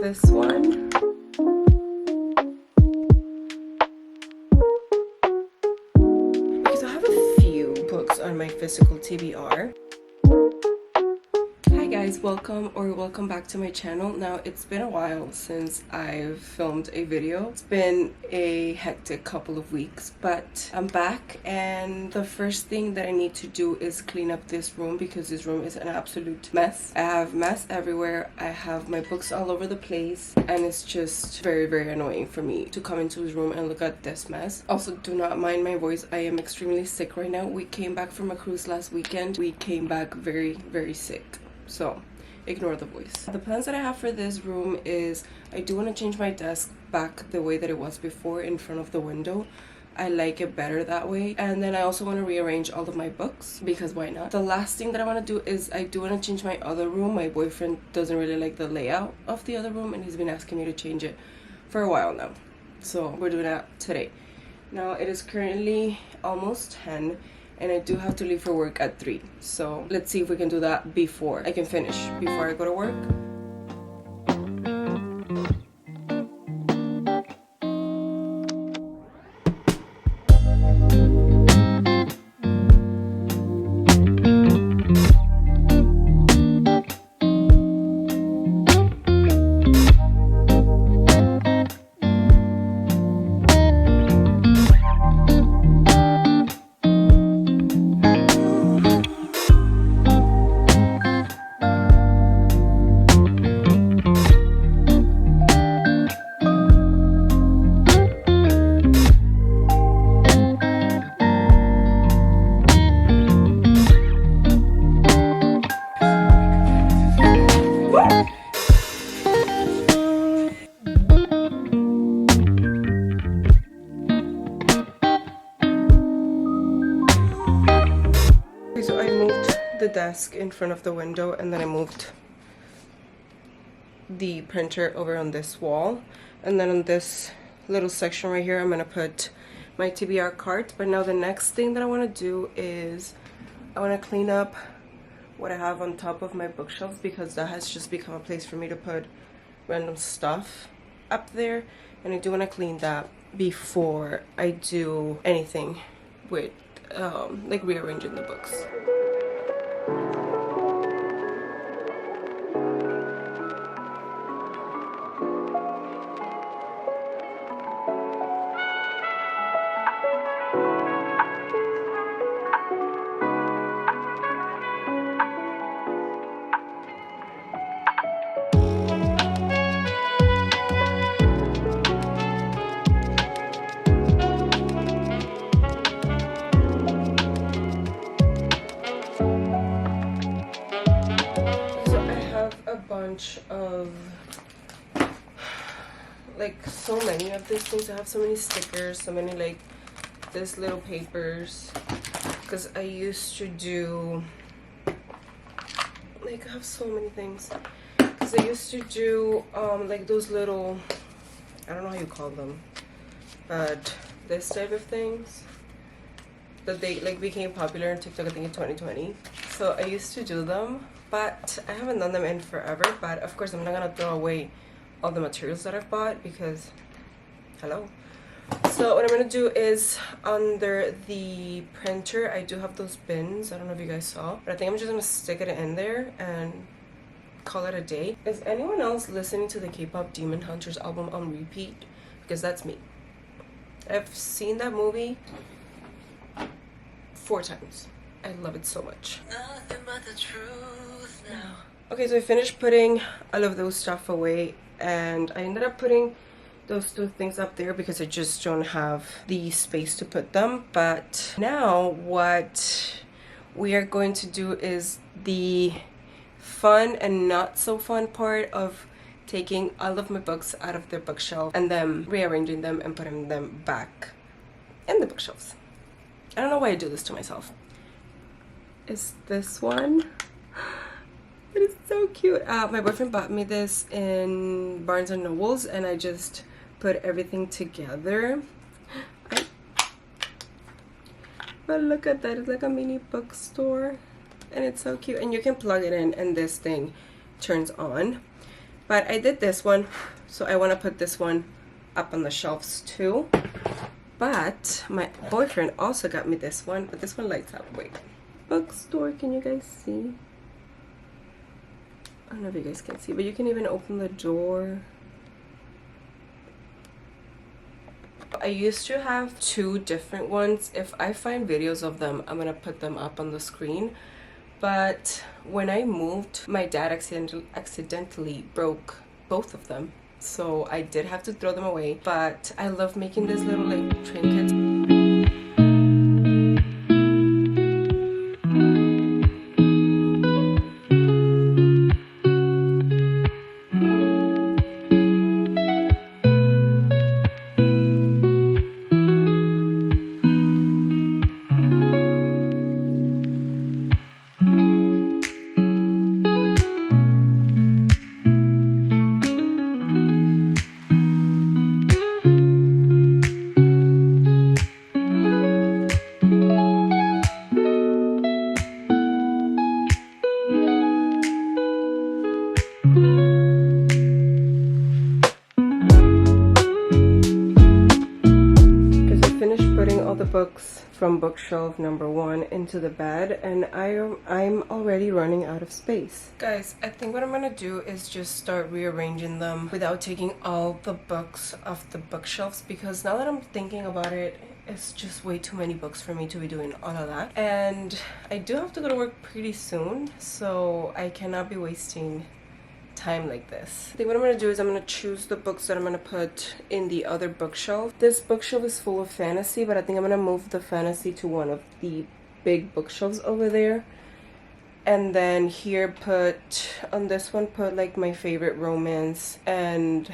this one. Because I have a few books on my physical TBR. Hi guys, welcome back to my channel. Now, it's been a while since I've filmed a video. It's been a hectic couple of weeks, but I'm back, and the first thing that I need to do is clean up this room because this room is an absolute mess. I have mess everywhere. I have my books all over the place, and it's just very annoying for me to come into this room and look at this mess. Also, do not mind my voice. I am extremely sick right now. We came back from a cruise last weekend. We came back very sick. So ignore the voice. The plans that I have for this room is I do want to change my desk back the way that it was before, in front of the window. I like it better that way. And then I also want to rearrange all of my books because why not? The last thing that I want to do is I do want to change my other room. My boyfriend doesn't really like the layout of the other room, and he's been asking me to change it for a while now. So we're doing that today. Now it is currently almost 10. And I do have to leave for work at 3. So let's see if we can do that before I can finish, before I go to work. So I moved the desk in front of the window, and then I moved the printer over on this wall, and then on this little section right here I'm gonna put my TBR cart. But now the next thing that I want to do is I want to clean up what I have on top of my bookshelves, because that has just become a place for me to put random stuff up there, and I do want to clean that before I do anything with like rearranging the books. Of like so many of these things. I have so many stickers, so many like this little papers, because I used to do like I have so many things because I used to do like those little, I don't know how you call them, but this type of things that they like became popular on TikTok, I think in 2020. So I used to do them, but I haven't done them in forever. But of course I'm not gonna throw away all the materials that I've bought, because hello. So what I'm gonna do is, under the printer I do have those bins. I don't know if you guys saw, but I think I'm just gonna stick it in there and call it a day. Is anyone else listening to the K-pop Demon Hunters album on repeat? Because that's me. I've seen that movie 4 times. I love it so much. Nothing but the truth now. Okay, so I finished putting all of those stuff away, and I ended up putting those 2 things up there because I just don't have the space to put them. But now what we are going to do is the fun and not so fun part of taking all of my books out of their bookshelf and then rearranging them and putting them back in the bookshelves. I don't know why I do this to myself. Is this one? It is so cute. My boyfriend bought me this in Barnes and Nobles, and I just put everything together. But look at that, it's like a mini bookstore, and it's so cute. And you can plug it in and this thing turns on. But I did this one, so I want to put this one up on the shelves too. But my boyfriend also got me this one, but this one lights up. Wait, bookstore, can you guys see? I don't know if you guys can see, but you can even open the door. I used to have two different ones. If I find videos of them, I'm gonna put them up on the screen. But when I moved, my dad accidentally broke both of them, so I did have to throw them away. But I love making these little like trinkets. Books from bookshelf number 1 into the bed, and I'm already running out of space. Guys, I think what I'm gonna do is just start rearranging them without taking all the books off the bookshelves, because now that I'm thinking about it, it's just way too many books for me to be doing all of that. And I do have to go to work pretty soon, so I cannot be wasting time like this. I think what I'm gonna do is I'm gonna choose the books that I'm gonna put in the other bookshelf. This bookshelf is full of fantasy, but I think I'm gonna move the fantasy to one of the big bookshelves over there. And then here put, on this one, put like my favorite romance and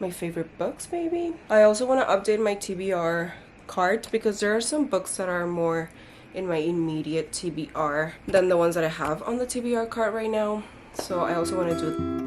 my favorite books maybe. I also want to update my TBR cart because there are some books that are more in my immediate TBR than the ones that I have on the TBR cart right now. So I also want to do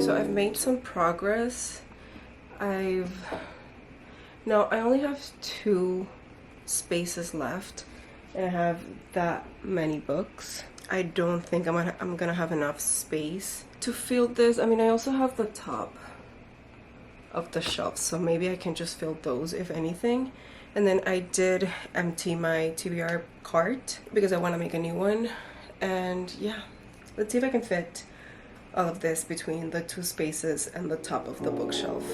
so I've made some progress. I only have 2 spaces left and I have that many books. I don't think I'm gonna have enough space to fill this. I mean, I also have the top of the shelf, so maybe I can just fill those if anything. And then I did empty my TBR cart because I want to make a new one. And yeah, Let's see if I can fit all of this between the two spaces and the top of the bookshelf.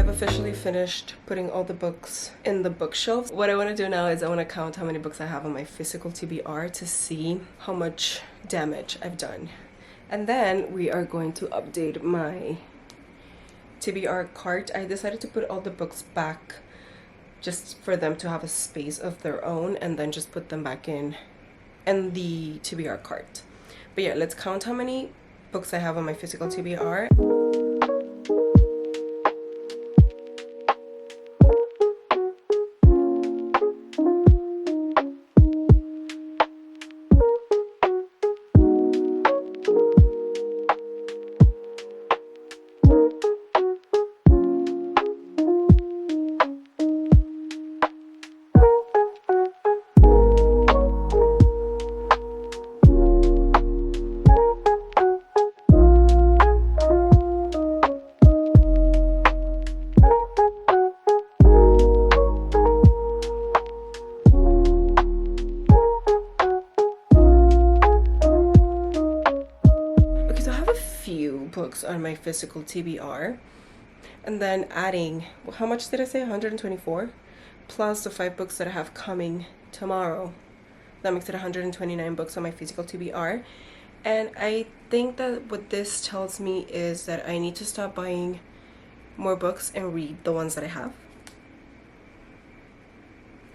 Officially finished putting all the books in the bookshelves. What I want to do now is I want to count how many books I have on my physical TBR to see how much damage I've done. And then we are going to update my TBR cart. I decided to put all the books back just for them to have a space of their own, and then just put them back in the TBR cart. But yeah, let's count how many books I have on my physical TBR. Books on my physical TBR, and then adding, how much did I say, 124 plus the 5 books that I have coming tomorrow. That makes it 129 books on my physical TBR. And I think that what this tells me is that I need to stop buying more books and read the ones that I have.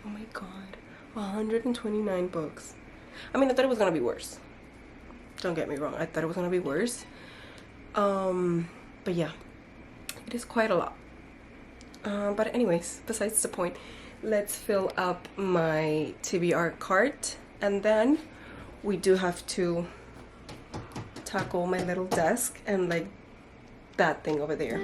Oh my god, 129 books. I mean, I thought it was gonna be worse. Don't get me wrong, I thought it was gonna be worse. But yeah, it is quite a lot. But anyways, besides the point, let's fill up my TBR cart, and then we do have to tackle my little desk and like that thing over there.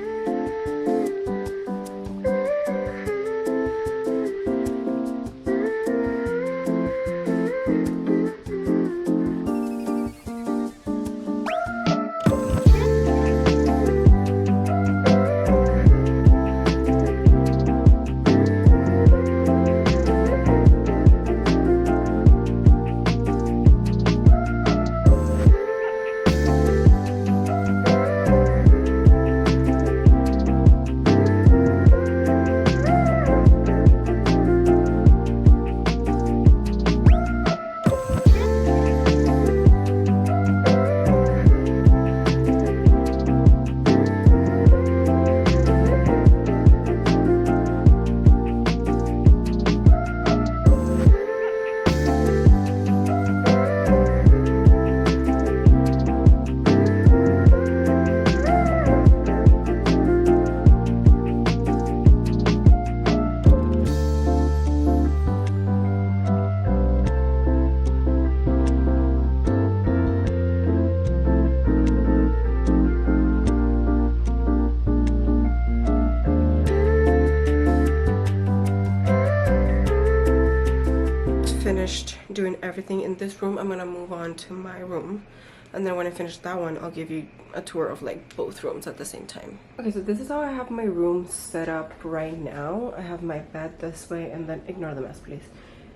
Finished doing everything in this room, I'm gonna move on to my room, and then when I finish that one, I'll give you a tour of like both rooms at the same time. Okay, so this is how I have my room set up right now. I have my bed this way, and then ignore the mess please,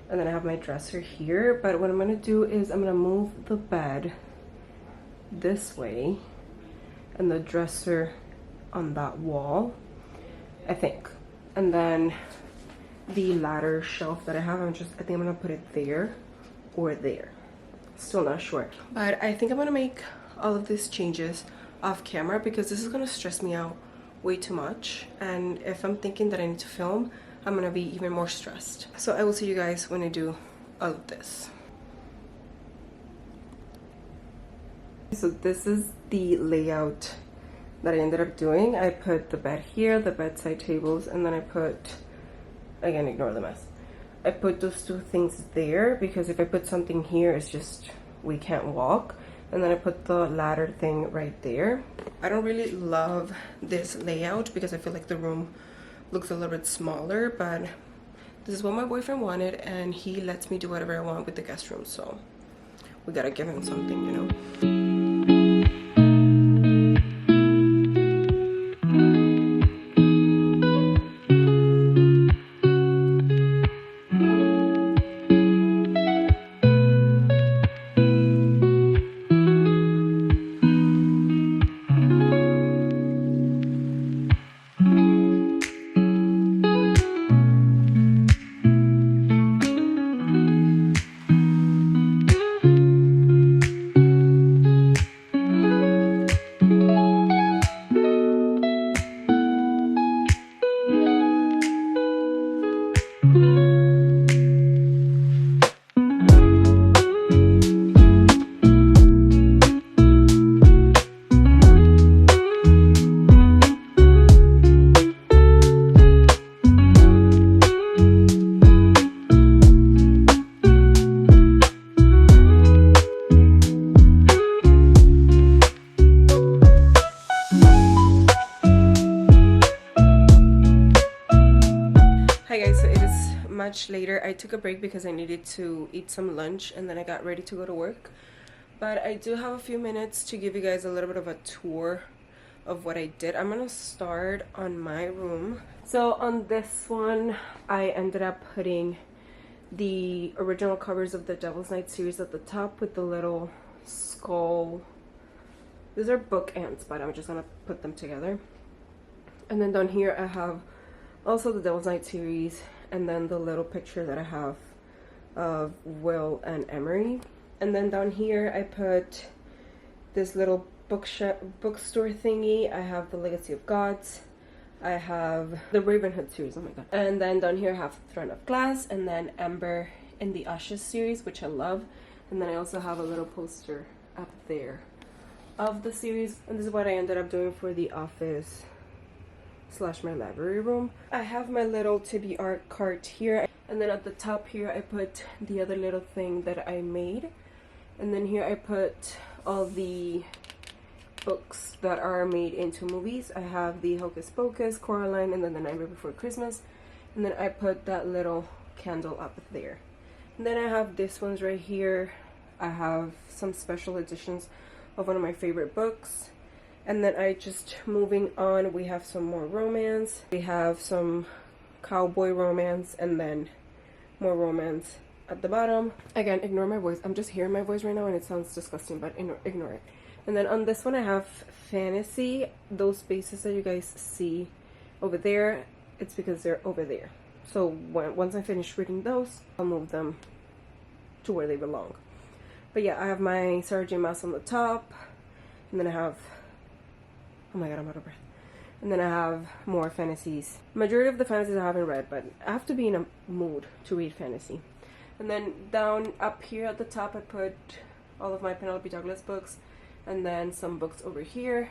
and then I have my dresser here. But what I'm gonna do is I'm gonna move the bed this way and the dresser on that wall, I think, and then the ladder shelf that I have, I think I'm gonna put it there or there. Still not sure, but I think I'm gonna make all of these changes off camera because this is gonna stress me out way too much, and if I'm thinking that I need to film, I'm gonna be even more stressed. So I will see you guys when I do all of this. So this is the layout that I ended up doing. I put the bed here, the bedside tables, and then I put, again, ignore the mess, I put those two things there because if I put something here, it's just, we can't walk. And then I put the ladder thing right there. I don't really love this layout because I feel like the room looks a little bit smaller, but this is what my boyfriend wanted, and he lets me do whatever I want with the guest room, so we gotta give him something, you know. Hi guys, so it is much later. I took a break because I needed to eat some lunch and then I got ready to go to work. But I do have a few minutes to give you guys a little bit of a tour of what I did. I'm gonna start on my room. So on this one, I ended up putting the original covers of the Devil's Night series at the top with the little skull. These are book ants, but I'm just gonna put them together. And then down here I have also the Devil's Night series, and then the little picture that I have of Will and Emery. And then down here I put this little bookstore thingy. I have the Legacy of Gods. I have the Ravenhood series, oh my god. And then down here I have Throne of Glass, and then Ember in the Ashes series, which I love. And then I also have a little poster up there of the series. And this is what I ended up doing for the office / my library room. I have my little Tibi art cart here, and then at the top here I put the other little thing that I made, and then here I put all the books that are made into movies. I have the Hocus Pocus, Coraline, and then The Nightmare Before Christmas, and then I put that little candle up there. And then I have this ones right here. I have some special editions of one of my favorite books. And then I just moving on, we have some more romance. We have some cowboy romance, and then more romance at the bottom. Again, ignore my voice. I'm just hearing my voice right now and it sounds disgusting, but ignore it. And then on this one I have fantasy. Those spaces that you guys see over there, it's because they're over there. So once I finish reading those, I'll move them to where they belong. But yeah, I have my Sarah J Maas on the top, and then I have, oh my god, I'm out of breath. And then I have more fantasies. Majority of the fantasies I haven't read, but I have to be in a mood to read fantasy. And then down up here at the top, I put all of my Penelope Douglas books, and then some books over here.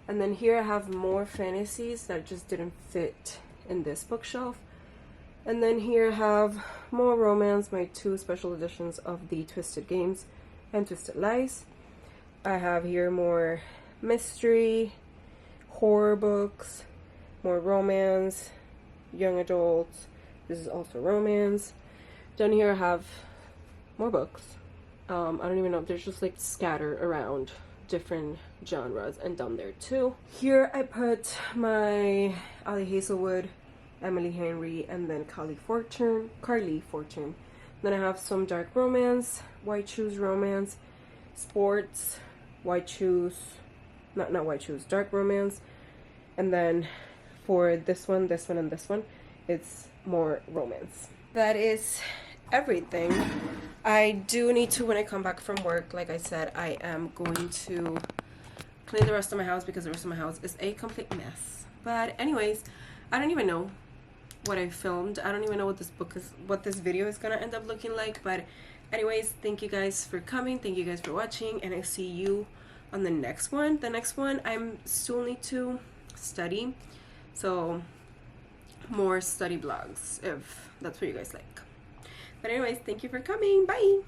And then here I have more fantasies that just didn't fit in this bookshelf. And then here I have more romance, my 2 special editions of the Twisted Games and Twisted Lies. I have here more mystery, horror books, more romance, young adults. This is also romance. Down here I have more books. I don't even know, there's just like scattered around different genres, and down there too. Here I put my Ali Hazelwood, Emily Henry, and then Carly Fortune. Then I have some dark romance, white shoes romance, sports, white shoes, not white shoes, dark romance. And then for this one, and this one, it's more romance. That is everything. I do need to, when I come back from work, like I said, I am going to clean the rest of my house because the rest of my house is a complete mess. But anyways, I don't even know what I filmed. I don't even know what this video is gonna end up looking like. But anyways, thank you guys for coming, thank you guys for watching, and I see you on the next one. The next one, I'm still need to study, so more study vlogs if that's what you guys like. But anyways, thank you for coming. Bye.